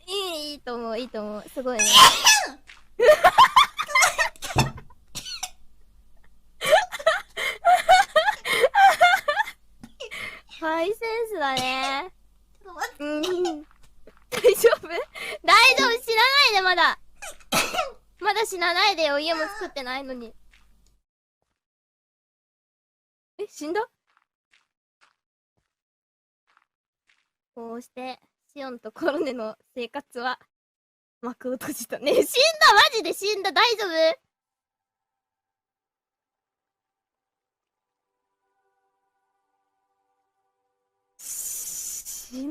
いいと思う、いいと思う。すごいね。ハイセンスだね。ちょっと待って。うん。大丈夫？大丈夫、死なないで、まだ。まだ死なないでよ、家も作ってないのに。え、死んだ？こうして、シオンとコロネの生活は幕を閉じたね。死んだ、マジで死んだ、大丈夫？